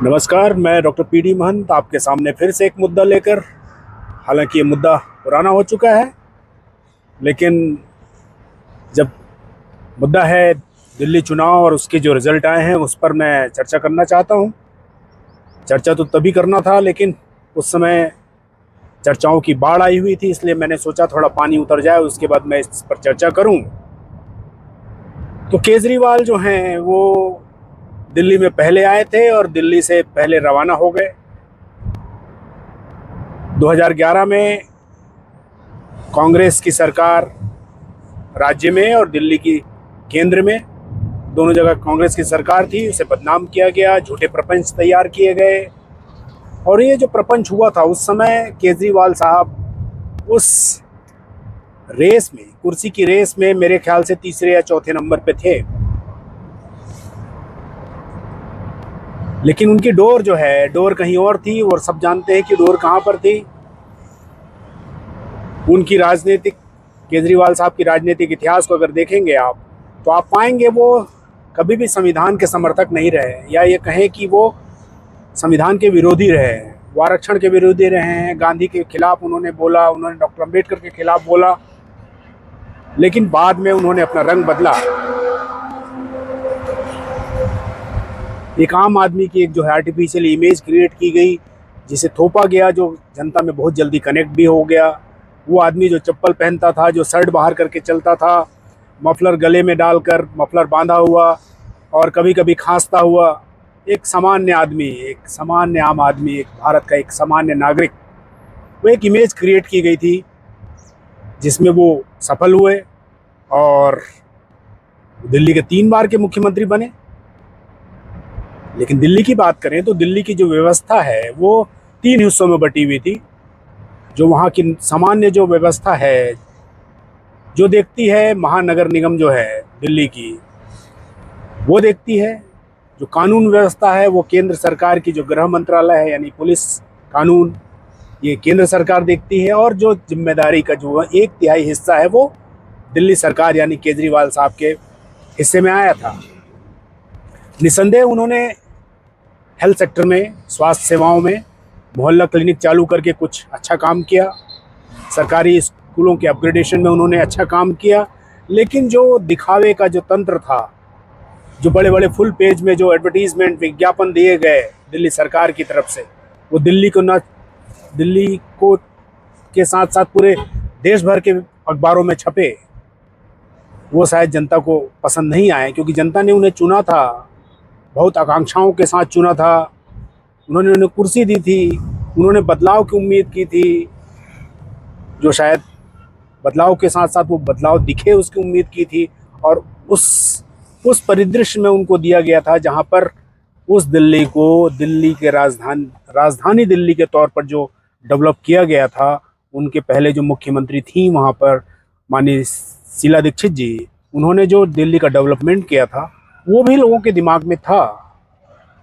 नमस्कार, मैं doctor PD महंत आपके सामने फिर से एक मुद्दा लेकर। हालांकि ये मुद्दा पुराना हो चुका है, लेकिन जब मुद्दा है दिल्ली चुनाव और उसके जो रिज़ल्ट आए हैं उस पर मैं चर्चा करना चाहता हूं। चर्चा तो तभी करना था, लेकिन उस समय चर्चाओं की बाढ़ आई हुई थी, इसलिए मैंने सोचा थोड़ा पानी उतर जाए उसके बाद मैं इस पर चर्चा करूं। तो केजरीवाल जो हैं वो दिल्ली में पहले आए थे और दिल्ली से पहले रवाना हो गए। 2011 में कांग्रेस की सरकार राज्य में और दिल्ली की केंद्र में, दोनों जगह कांग्रेस की सरकार थी। उसे बदनाम किया गया, झूठे प्रपंच तैयार किए गए। और ये जो प्रपंच हुआ था उस समय केजरीवाल साहब उस रेस में, कुर्सी की रेस में मेरे ख्याल से तीसरे या चौथे नंबर पे थे। लेकिन उनकी डोर जो है, डोर कहीं और थी और सब जानते हैं कि डोर कहाँ पर थी। उनकी राजनीतिक, केजरीवाल साहब की राजनीतिक इतिहास को अगर देखेंगे आप, तो आप पाएंगे वो कभी भी संविधान के समर्थक नहीं रहे, या ये कहें कि वो संविधान के विरोधी रहे हैं, वो आरक्षण के विरोधी रहे हैं। गांधी के खिलाफ उन्होंने बोला, उन्होंने डॉक्टर अम्बेडकर के खिलाफ बोला, लेकिन बाद में उन्होंने अपना रंग बदला। एक आम आदमी की एक जो है आर्टिफिशियल इमेज क्रिएट की गई, जिसे थोपा गया, जो जनता में बहुत जल्दी कनेक्ट भी हो गया। वो आदमी जो चप्पल पहनता था, जो शर्ट बाहर करके चलता था, मफलर गले में डालकर, मफलर बांधा हुआ और कभी कभी खांसता हुआ, एक सामान्य आदमी, एक सामान्य आम आदमी, एक भारत का एक सामान्य नागरिक, वो एक इमेज क्रिएट की गई थी जिसमें वो सफल हुए और दिल्ली के 3 बार के मुख्यमंत्री बने। लेकिन दिल्ली की बात करें तो दिल्ली की जो व्यवस्था है वो 3 हिस्सों में बटी हुई थी। जो वहाँ की सामान्य जो व्यवस्था है, जो देखती है महानगर निगम जो है दिल्ली की, वो देखती है। जो कानून व्यवस्था है वो केंद्र सरकार की जो गृह मंत्रालय है, यानी पुलिस कानून, ये केंद्र सरकार देखती है। और जो जिम्मेदारी का जो 1/3 हिस्सा है वो दिल्ली सरकार यानी केजरीवाल साहब के हिस्से में आया था। निसंदेह उन्होंने हेल्थ सेक्टर में, स्वास्थ्य सेवाओं में मोहल्ला क्लिनिक चालू करके कुछ अच्छा काम किया। सरकारी स्कूलों के अपग्रेडेशन में उन्होंने अच्छा काम किया। लेकिन जो दिखावे का जो तंत्र था, जो बड़े बड़े फुल पेज में जो एडवर्टीजमेंट, विज्ञापन दिए गए दिल्ली सरकार की तरफ से, वो दिल्ली को के साथ साथ पूरे देश भर के अखबारों में छपे, वो शायद जनता को पसंद नहीं आए। क्योंकि जनता ने उन्हें चुना था, बहुत आकांक्षाओं के साथ चुना था। उन्होंने उन्हें कुर्सी दी थी, उन्होंने बदलाव की उम्मीद की थी, जो शायद बदलाव के साथ साथ वो बदलाव दिखे उसकी उम्मीद की थी। और उस परिदृश्य में उनको दिया गया था जहाँ पर उस दिल्ली को, दिल्ली के राजधानी दिल्ली के तौर पर जो डेवलप किया गया था। उनके पहले जो मुख्यमंत्री थी वहाँ पर माननीय शीला दीक्षित जी, उन्होंने जो दिल्ली का डेवलपमेंट किया था वो भी लोगों के दिमाग में था।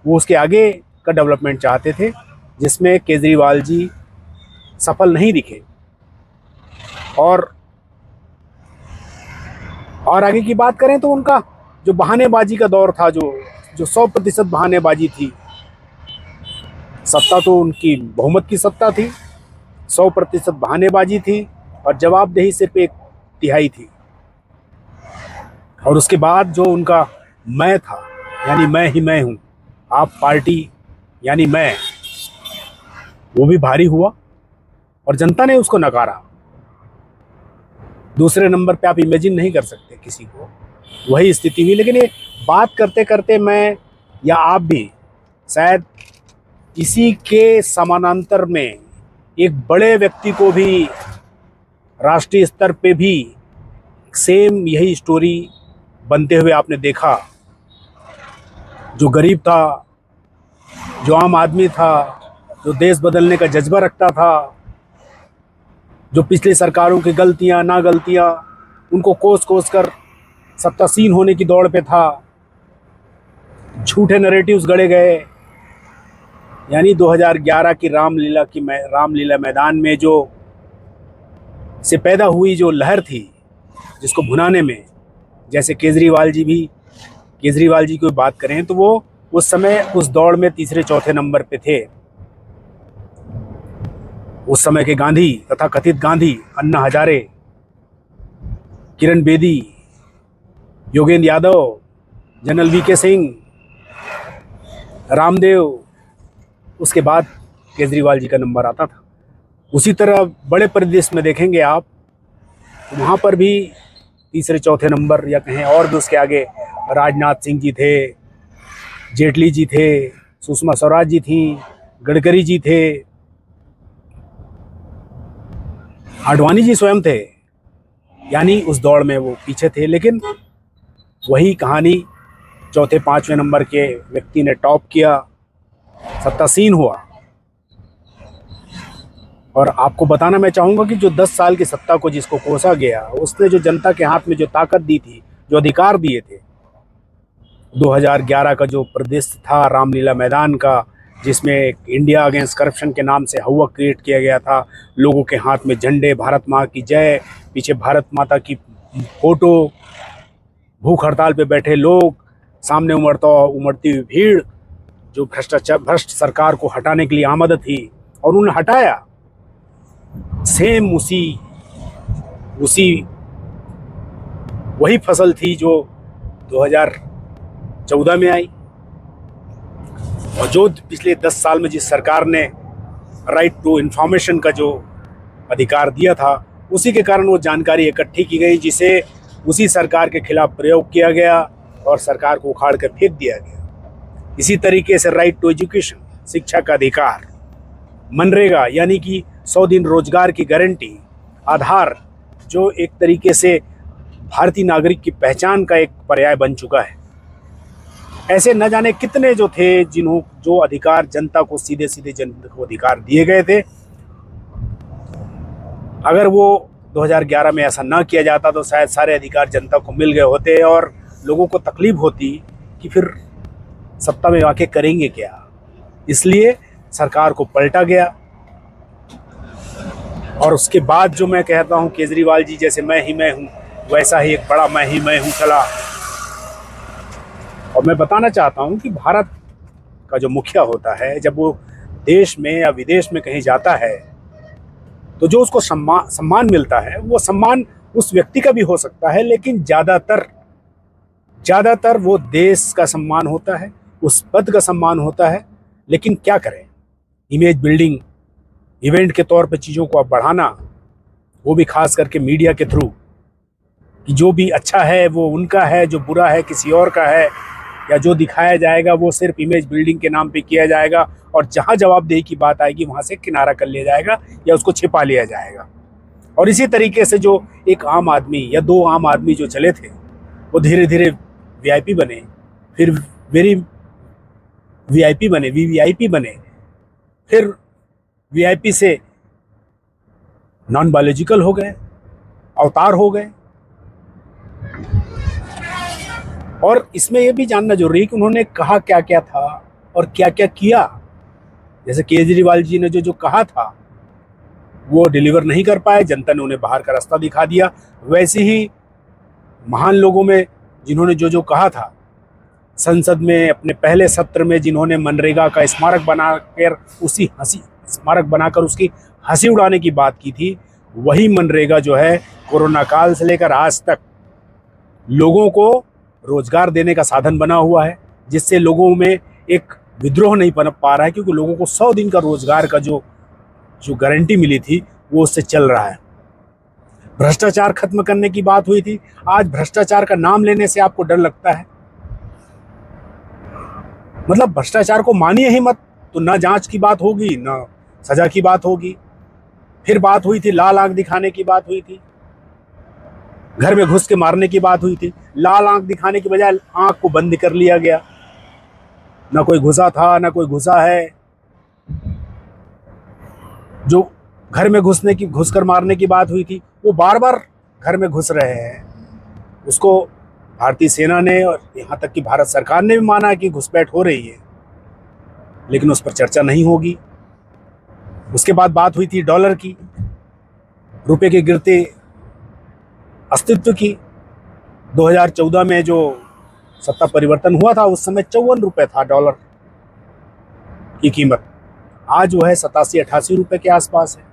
वो उसके आगे का डेवलपमेंट चाहते थे, जिसमें केजरीवाल जी सफल नहीं दिखे। और आगे की बात करें तो उनका जो बहानेबाजी का दौर था, जो 100% बहानेबाजी थी। सत्ता तो उनकी बहुमत की सत्ता थी, 100% बहानेबाजी थी और जवाबदेही सिर्फ 1/3 थी। और उसके बाद जो उनका मैं था, यानी मैं ही मैं हूँ, आप पार्टी यानी मैं, वो भी भारी हुआ और जनता ने उसको नकारा। दूसरे नंबर पे आप इमेजिन नहीं कर सकते किसी को, वही स्थिति हुई। लेकिन ये बात करते करते मैं या आप भी शायद इसी के समानांतर में एक बड़े व्यक्ति को भी राष्ट्रीय स्तर पे भी सेम यही स्टोरी बनते हुए आपने देखा। जो गरीब था, जो आम आदमी था, जो देश बदलने का जज्बा रखता था, जो पिछली सरकारों की गलतियां ना गलतियां उनको कोस कोस कर सत्तासीन होने की दौड़ पे था। झूठे नैरेटिव्स गढ़े गए। यानी 2011 की रामलीला मैदान में जो से पैदा हुई जो लहर थी, जिसको भुनाने में, जैसे केजरीवाल जी की बात करें तो वो उस समय उस दौड़ में तीसरे चौथे नंबर पे थे उस समय के गांधी, तथा कथित गांधी, अन्ना हजारे, किरण बेदी, योगेंद्र यादव, जनरल वीके सिंह, रामदेव। उसके बाद केजरीवाल जी का नंबर आता था। उसी तरह बड़े परिदृश्य में देखेंगे आप, तो वहाँ पर भी तीसरे चौथे नंबर या कहें और भी उसके आगे राजनाथ सिंह जी थे, जेटली जी थे, सुषमा स्वराज जी थी, गडकरी जी थे, आडवाणी जी स्वयं थे। यानी उस दौड़ में वो पीछे थे, लेकिन वही कहानी चौथे पांचवें नंबर के व्यक्ति ने टॉप किया, सत्तासीन हुआ। और आपको बताना मैं चाहूँगा कि जो 10 साल की सत्ता को जिसको कोसा गया, उसने जो जनता के हाथ में जो ताकत दी थी, जो अधिकार दिए थे, 2011 का जो प्रदेश था रामलीला मैदान का, जिसमें इंडिया अगेंस्ट करप्शन के नाम से हवा क्रिएट किया गया था, लोगों के हाथ में झंडे, भारत माँ की जय, पीछे भारत माता की फोटो, भूख हड़ताल पे बैठे लोग, सामने उमड़ती हुई भीड़, जो भ्रष्ट सरकार को हटाने के लिए आमद थी, और उन्होंने हटाया। सेम उसी वही फसल थी जो 2014 में आई, और जो पिछले 10 साल में जिस सरकार ने राइट टू इंफॉर्मेशन का जो अधिकार दिया था, उसी के कारण वो जानकारी इकट्ठी की गई, जिसे उसी सरकार के खिलाफ प्रयोग किया गया और सरकार को उखाड़ कर फेंक दिया गया। इसी तरीके से राइट टू एजुकेशन, शिक्षा का अधिकार, मनरेगा यानी कि 100 दिन रोजगार की गारंटी, आधार, जो एक तरीके से भारतीय नागरिक की पहचान का एक पर्याय बन चुका है। ऐसे न जाने कितने जो थे जो अधिकार जनता को सीधे जनता को अधिकार दिए गए थे। अगर वो 2011 में ऐसा ना किया जाता तो शायद सारे अधिकार जनता को मिल गए होते और लोगों को तकलीफ होती कि फिर सत्ता में आके करेंगे क्या। इसलिए सरकार को पलटा गया। और उसके बाद जो मैं कहता हूँ, केजरीवाल जी जैसे मैं ही मैं हूँ, वैसा ही एक बड़ा मैं ही मैं हूँ चला। और मैं बताना चाहता हूँ कि भारत का जो मुखिया होता है, जब वो देश में या विदेश में कहीं जाता है, तो जो उसको सम्मान मिलता है, वो सम्मान उस व्यक्ति का भी हो सकता है, लेकिन ज़्यादातर वो देश का सम्मान होता है, उस पद का सम्मान होता है। लेकिन क्या करें, इमेज बिल्डिंग, इवेंट के तौर पे चीज़ों को अब बढ़ाना, वो भी खास करके मीडिया के थ्रू, कि जो भी अच्छा है वो उनका है, जो बुरा है किसी और का है, या जो दिखाया जाएगा वो सिर्फ इमेज बिल्डिंग के नाम पे किया जाएगा, और जहां जवाबदेही की बात आएगी वहां से किनारा कर लिया जाएगा या उसको छिपा लिया जाएगा। और इसी तरीके से जो एक आम आदमी या दो आम आदमी जो चले थे, वो धीरे धीरे वीआईपी बने, फिर वेरी वीआईपी बने, वीवीआईपी बने, फिर वीआईपी से नॉन बायोलॉजिकल हो गए, अवतार हो गए। और इसमें यह भी जानना जरूरी है कि उन्होंने कहा क्या क्या था और क्या क्या किया। जैसे केजरीवाल जी ने जो कहा था वो डिलीवर नहीं कर पाए, जनता ने उन्हें बाहर का रास्ता दिखा दिया। वैसे ही महान लोगों में जिन्होंने जो कहा था, संसद में अपने पहले सत्र में जिन्होंने मनरेगा का स्मारक बनाकर उसकी हंसी उड़ाने की बात की थी, वही मनरेगा जो है कोरोना काल से लेकर आज तक लोगों को रोजगार देने का साधन बना हुआ है, जिससे लोगों में एक विद्रोह नहीं पनप पा रहा है, क्योंकि लोगों को 100 दिन का रोजगार का जो गारंटी मिली थी वो उससे चल रहा है। भ्रष्टाचार खत्म करने की बात हुई थी, आज भ्रष्टाचार का नाम लेने से आपको डर लगता है। मतलब भ्रष्टाचार को मानिए ही मत, तो ना जांच की बात होगी, ना सजा की बात होगी। फिर बात हुई थी लाल आंख दिखाने की बात हुई थी, घर में घुस के मारने की बात हुई थी। लाल आंख दिखाने की बजाय आंख को बंद कर लिया गया, ना कोई घुसा था ना कोई घुसा है। जो घर में घुसकर मारने की बात हुई थी, वो बार बार घर में घुस रहे हैं। उसको भारतीय सेना ने और यहाँ तक कि भारत सरकार ने भी माना कि घुसपैठ हो रही है, लेकिन उस पर चर्चा नहीं होगी। उसके बाद बात हुई थी डॉलर की, रुपए के गिरते अस्तित्व की। 2014 में जो सत्ता परिवर्तन हुआ था उस समय 54 रुपये था डॉलर की कीमत, आज जो है 87-88 रुपये के आसपास है।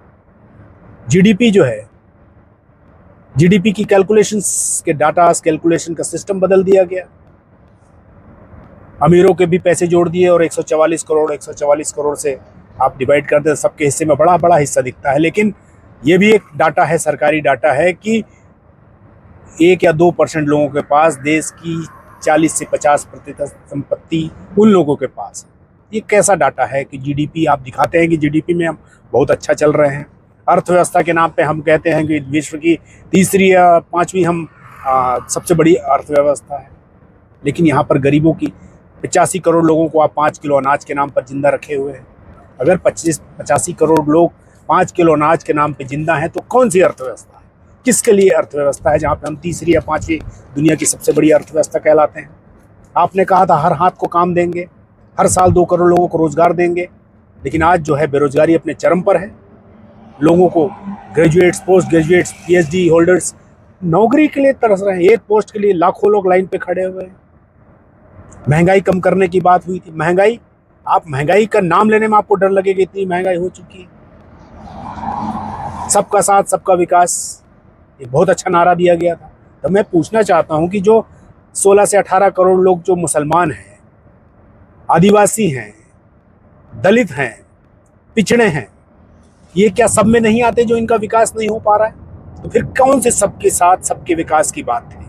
जीडीपी जो है, जीडीपी की कैलकुलेशंस के डाटा कैलकुलेशन का सिस्टम बदल दिया गया, अमीरों के भी पैसे जोड़ दिए और 144 करोड़ से आप डिवाइड करते हैं, सबके हिस्से में बड़ा बड़ा हिस्सा दिखता है। लेकिन ये भी एक डाटा है, सरकारी डाटा है कि 1 या 2% लोगों के पास देश की 40 से 50% संपत्ति उन लोगों के पास है। ये कैसा डाटा है कि जीडीपी आप दिखाते हैं कि जीडीपी में हम बहुत अच्छा चल रहे हैं, अर्थव्यवस्था के नाम पे हम कहते हैं कि विश्व की तीसरी या पांचवी हम सबसे बड़ी अर्थव्यवस्था है, लेकिन यहाँ पर गरीबों की 85 करोड़ लोगों को आप 5 किलो अनाज के नाम पर जिंदा रखे हुए हैं। अगर 85 करोड़ लोग 5 किलो अनाज के नाम पे जिंदा हैं तो कौन सी अर्थव्यवस्था है, किसके लिए अर्थव्यवस्था है, जहाँ पे हम तीसरी या पांचवी दुनिया की सबसे बड़ी अर्थव्यवस्था कहलाते हैं। आपने कहा था हर हाथ को काम देंगे, हर साल 2 करोड़ लोगों को रोजगार देंगे, लेकिन आज जो है बेरोजगारी अपने चरम पर है। लोगों को graduates, post graduates, PhD holders नौकरी के लिए तरस रहे हैं। एक पोस्ट के लिए लाखों लोग लाइन पे खड़े हुए हैं। महंगाई कम करने की बात हुई थी, महंगाई, आप महंगाई का नाम लेने में आपको डर लगेगा, इतनी महंगाई हो चुकी है। सबका साथ सबका विकास, ये बहुत अच्छा नारा दिया गया था। तो मैं पूछना चाहता हूं कि जो 16 से 18 करोड़ लोग जो मुसलमान हैं, आदिवासी हैं, दलित हैं, पिछड़े हैं, ये क्या सब में नहीं आते जो इनका विकास नहीं हो पा रहा है? तो फिर कौन से सबके साथ सबके विकास की बात है?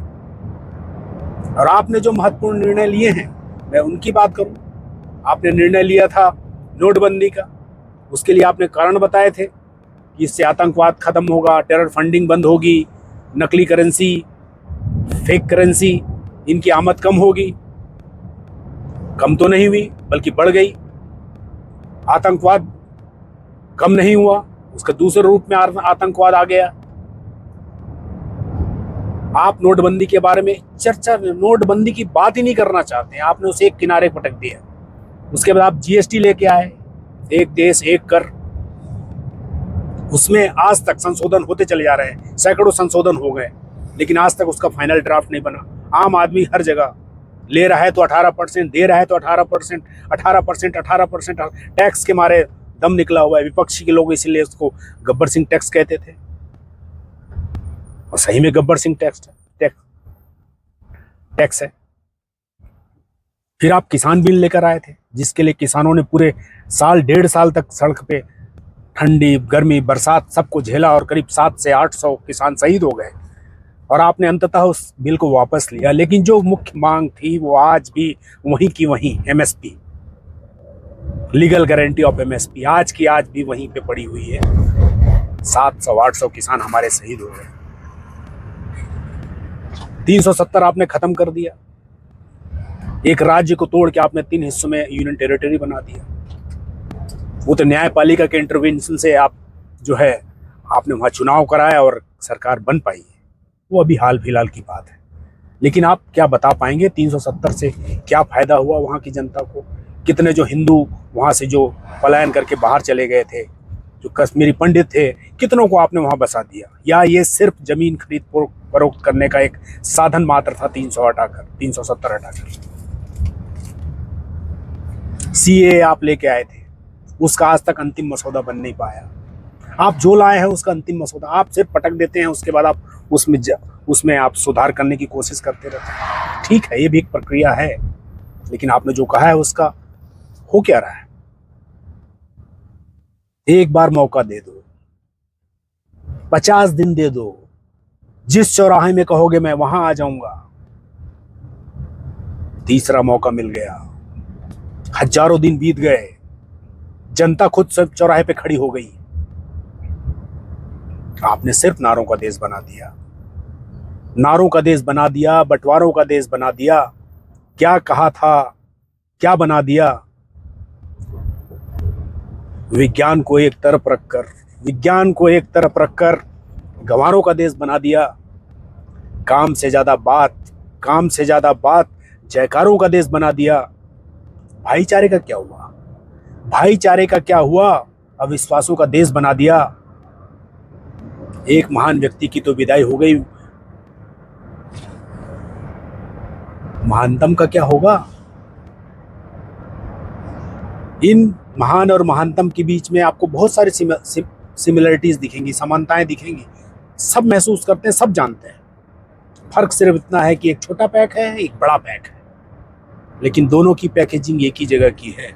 और आपने जो महत्वपूर्ण निर्णय लिए हैं, मैं उनकी बात करूं। आपने निर्णय लिया था नोटबंदी का, उसके लिए आपने कारण बताए थे कि इससे आतंकवाद खत्म होगा, टेरर फंडिंग बंद होगी, नकली करेंसी, फेक करेंसी, इनकी आमद कम होगी। कम तो नहीं हुई बल्कि बढ़ गई। आतंकवाद कम नहीं हुआ, उसका दूसरे रूप में आतंकवाद आ गया। आप नोटबंदी के बारे में चर्चा, नोटबंदी की बात ही नहीं करना चाहते हैं, आपने उसे एक किनारे पटक दिया। उसके बाद आप जीएसटी लेके आए, एक देश एक कर, उसमें आज तक संशोधन होते चले जा रहे हैं, सैकड़ों संशोधन हो गए, लेकिन आज तक उसका फाइनल ड्राफ्ट नहीं बना। आम आदमी हर जगह ले रहा है तो 18%, दे रहा है तो 18%, 18% टैक्स के मारे दम निकला हुआ है। विपक्षी के लोग इसीलिए उसको गब्बर सिंह टैक्स कहते थे, और सही में गब्बर सिंह टैक्स है। फिर आप किसान बिल लेकर आए थे, जिसके लिए किसानों ने पूरे साल, 1.5 साल तक सड़क पे ठंडी, गर्मी, बरसात सबको झेला और करीब 700 से 800 किसान शहीद हो गए। और आपने अंततः उस बिल को वापस लिया, लेकिन जो मुख्य मांग थी वो आज भी वहीं की वहीं, MSP, legal guarantee of MSP, आज की आज भी वहीं पे पड़ी हुई है। 700-800 किसान हमारे शहीद हो गए। 370 आपने खत्म कर दिया। एक राज्य को तोड़ के आपने 3 हिस्सों में यूनियन टेरिटरी बना दिया। वो तो न्यायपालिका के इंटरवेंशन से आप जो है आपने वहाँ चुनाव कराया और सरकार बन पाई है, वो अभी हाल फिलहाल की बात है। लेकिन आप क्या बता पाएंगे 370 से क्या फायदा हुआ वहाँ की जनता को? कितने जो हिंदू वहाँ से जो पलायन करके बाहर चले गए थे, जो कश्मीरी पंडित थे, कितनों को आपने वहाँ बसा दिया? या ये सिर्फ जमीन खरीद फरोख्त करने का एक साधन मात्र था? 370 हटाकर सीए आप लेके आए थे, उसका आज तक अंतिम मसौदा बन नहीं पाया। आप जो लाए हैं उसका अंतिम मसौदा आप सिर्फ पटक देते हैं, उसके बाद आप उसमें आप सुधार करने की कोशिश करते रहते हैं। ठीक है, ये भी एक प्रक्रिया है, लेकिन आपने जो कहा है उसका हो क्या रहा है? एक बार मौका दे दो, 50 दिन दे दो, जिस चौराहे में कहोगे मैं वहां आ जाऊंगा। तीसरा मौका मिल गया, हजारों दिन बीत गए, जनता खुद सब चौराहे पे खड़ी हो गई। आपने सिर्फ नारों का देश बना दिया, नारों का देश बना दिया, बंटवारों का देश बना दिया। क्या कहा था, क्या बना दिया? विज्ञान को एक तरफ रखकर गंवारों का देश बना दिया। काम से ज्यादा बात, जयकारों का देश बना दिया। भाईचारे का क्या हुआ? अविश्वासों का देश बना दिया। एक महान व्यक्ति की तो विदाई हो गई, महानतम का क्या होगा? इन महान और महानतम के बीच में आपको बहुत सारी सिमिलरिटीज दिखेंगी, समानताएं दिखेंगी। सब महसूस करते हैं, सब जानते हैं। फर्क सिर्फ इतना है कि एक छोटा पैक है, एक बड़ा पैक है, लेकिन दोनों की पैकेजिंग एक ही जगह की है।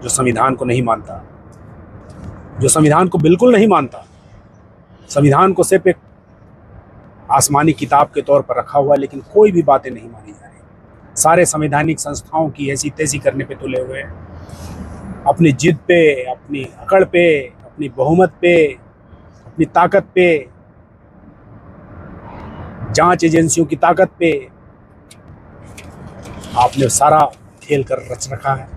जो संविधान को नहीं मानता, जो संविधान को बिल्कुल नहीं मानता, संविधान को सिर्फ एक आसमानी किताब के तौर पर रखा हुआ है, लेकिन कोई भी बातें नहीं मानी जा रही। सारे संवैधानिक संस्थाओं की ऐसी तैसी करने पे तुले हुए हैं, अपनी जिद पे, अपनी अकड़ पे, अपनी बहुमत पे, अपनी ताकत पे, जांच एजेंसियों की ताकत पे आपने सारा खेल कर रच रखा है।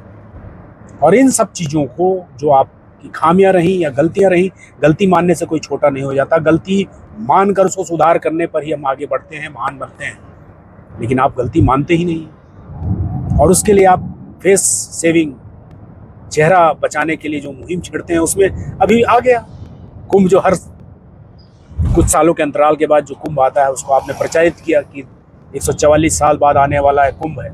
और इन सब चीज़ों को, जो आपकी खामियां रहीं या गलतियां रहीं, गलती मानने से कोई छोटा नहीं हो जाता। गलती मानकर उसको सुधार करने पर ही हम आगे बढ़ते हैं, महान बनते हैं। लेकिन आप गलती मानते ही नहीं, और उसके लिए आप फेस सेविंग, चेहरा बचाने के लिए जो मुहिम छेड़ते हैं, उसमें अभी आ गया कुंभ। जो हर कुछ सालों के अंतराल के बाद जो कुंभ आता है, उसको आपने प्रचारित किया कि 144 साल बाद आने वाला है कुंभ है।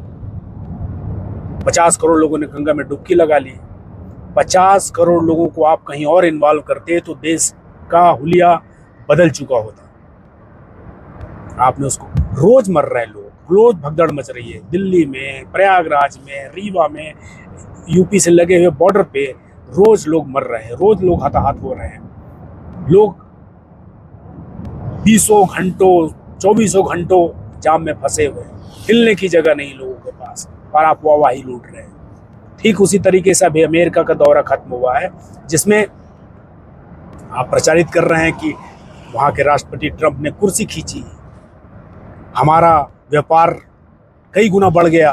50 करोड़ लोगों ने गंगा में डुबकी लगा ली। 50 करोड़ लोगों को आप कहीं और इन्वॉल्व करते तो देश का हुलिया बदल चुका होता। आपने उसको, रोज मर रहे लोग, रोज भगदड़ मच रही है दिल्ली में, प्रयागराज में, रीवा में, यूपी से लगे हुए बॉर्डर पे रोज लोग मर रहे हैं, रोज लोग हताहत हो रहे हैं। लोग 20 घंटों 24 घंटों जाम में फंसे हुए हैं, हिलने की जगह नहीं लोगों के पास, और आप वाहवाही लूट रहे हैं। ठीक उसी तरीके से अभी अमेरिका का दौरा खत्म हुआ है, जिसमें आप प्रचारित कर रहे हैं कि वहाँ के राष्ट्रपति ट्रंप ने कुर्सी खींची, हमारा व्यापार कई गुना बढ़ गया।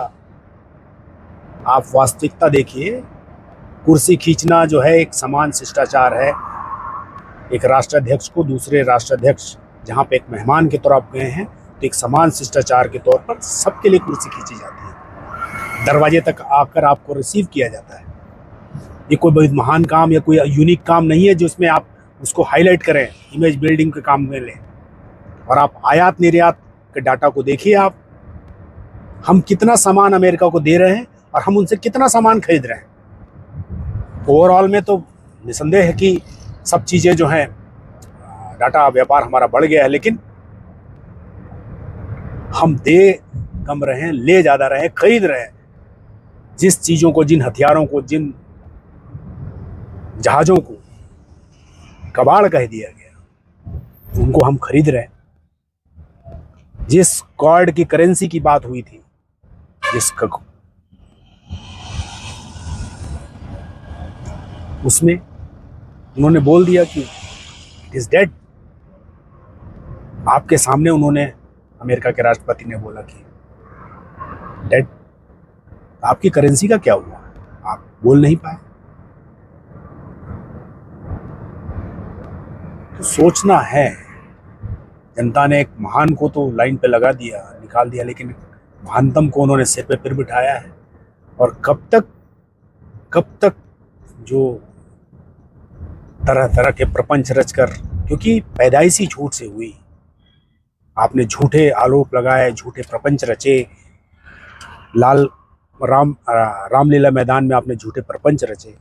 आप वास्तविकता देखिए, कुर्सी खींचना जो है एक समान शिष्टाचार है। एक राष्ट्राध्यक्ष को दूसरे राष्ट्राध्यक्ष, जहाँ पे एक मेहमान के तौर आप गए हैं, तो एक समान शिष्टाचार के तौर पर सबके लिए कुर्सी खींची जाती है, दरवाजे तक आकर आपको रिसीव किया जाता है। ये कोई बहुत महान काम या कोई यूनिक काम नहीं है जो इसमें आप उसको हाईलाइट करें, इमेज बिल्डिंग के काम में लें। और आप आयात निर्यात के डाटा को देखिए, आप, हम कितना सामान अमेरिका को दे रहे हैं और हम उनसे कितना सामान खरीद रहे हैं। ओवरऑल में तो निसंदेह है कि सब चीज़ें जो हैं, डाटा व्यापार हमारा बढ़ गया है, लेकिन हम दे कम रहे हैं, ले ज़्यादा रहे हैं, खरीद रहे हैं। जिस चीज़ों को, जिन हथियारों को, जिन जहाज़ों को कबाड़ कह दिया गया, उनको हम खरीद रहे हैं। जिस कॉर्ड की करेंसी की बात हुई थी, उसमें उन्होंने बोल दिया कि इट इज डेड। आपके सामने उन्होंने, अमेरिका के राष्ट्रपति ने बोला कि डेड। आपकी करेंसी का क्या हुआ? आप बोल नहीं पाए। तो सोचना है, जनता ने एक महान को तो लाइन पे लगा दिया, निकाल दिया, लेकिन महानतम को उन्होंने सिर पे फिर बिठाया है। और कब तक जो तरह तरह के प्रपंच रचकर, क्योंकि पैदाइशी झूठ से हुई, आपने झूठे आरोप लगाए, झूठे प्रपंच रचे, रामलीला मैदान में आपने झूठे प्रपंच रचे,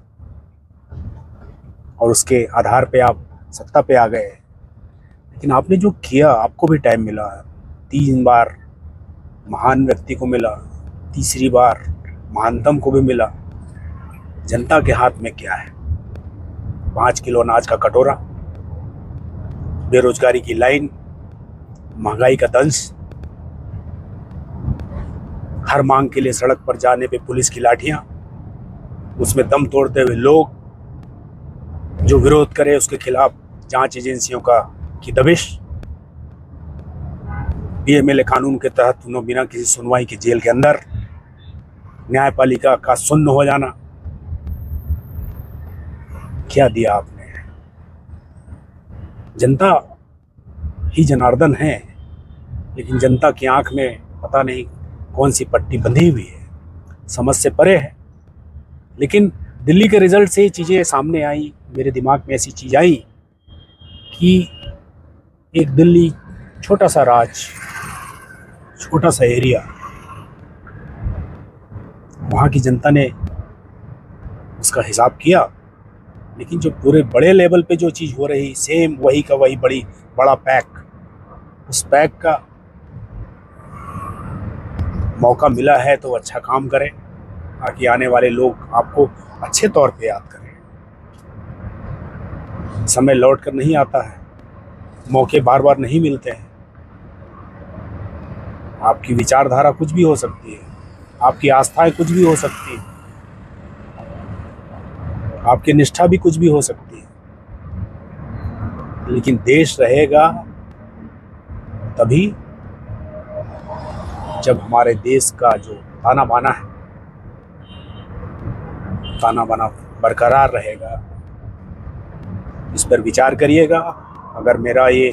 और उसके आधार पे आप सत्ता पे आ गए। लेकिन आपने जो किया, आपको भी टाइम मिला, 3 बार महान व्यक्ति को मिला, तीसरी बार महानतम को भी मिला। जनता के हाथ में क्या है? 5 किलो अनाज का कटोरा, बेरोजगारी की लाइन, महंगाई का दंश, हर मांग के लिए सड़क पर जाने पे पुलिस की लाठियां, उसमें दम तोड़ते हुए लोग, जो विरोध करे उसके खिलाफ जांच एजेंसियों की दबिश, पीएमएलए कानून के तहत उन्होंने बिना किसी सुनवाई के जेल के अंदर, न्यायपालिका का सुन्न हो जाना। क्या दिया आपने? जनता ही जनार्दन है, लेकिन जनता की आंख में पता नहीं कौन सी पट्टी बंधी हुई है, समझ से परे है। लेकिन दिल्ली के रिजल्ट से ये चीज़ें सामने आई, मेरे दिमाग में ऐसी चीज़ आई कि एक दिल्ली, छोटा सा राज्य, छोटा सा एरिया, वहाँ की जनता ने उसका हिसाब किया, लेकिन जो पूरे बड़े लेवल पे जो चीज़ हो रही, सेम वही का वही बड़ा पैक, उस पैक का मौका मिला है तो अच्छा काम करें ताकि आने वाले लोग आपको अच्छे तौर पे याद करें। समय लौट कर नहीं आता है, मौके बार बार नहीं मिलते हैं। आपकी विचारधारा कुछ भी हो सकती है, आपकी आस्थाएं कुछ भी हो सकती है, आपकी निष्ठा भी कुछ भी हो सकती है, लेकिन देश रहेगा तभी जब हमारे देश का जो ताना बाना बरकरार रहेगा। इस पर विचार करिएगा। अगर मेरा ये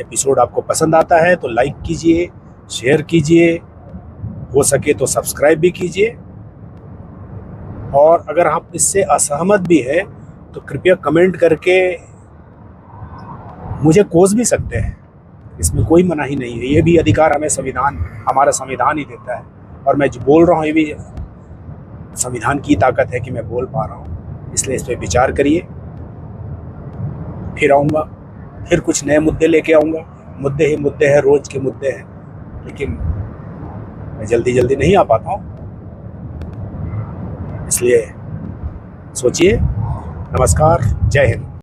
एपिसोड आपको पसंद आता है तो लाइक कीजिए, शेयर कीजिए, हो सके तो सब्सक्राइब भी कीजिए, और अगर आप इससे असहमत भी है तो कृपया कमेंट करके मुझे कोस भी सकते हैं, इसमें कोई मनाही नहीं है। ये भी अधिकार हमारा संविधान ही देता है, और मैं जो बोल रहा हूँ ये भी संविधान की ताकत है कि मैं बोल पा रहा हूँ। इसलिए इस पर विचार करिए। फिर आऊँगा, फिर कुछ नए मुद्दे लेके आऊँगा। मुद्दे ही मुद्दे हैं, रोज के मुद्दे हैं, लेकिन मैं जल्दी नहीं आ पाता हूँ। इसलिए सोचिए। नमस्कार, जय हिंद।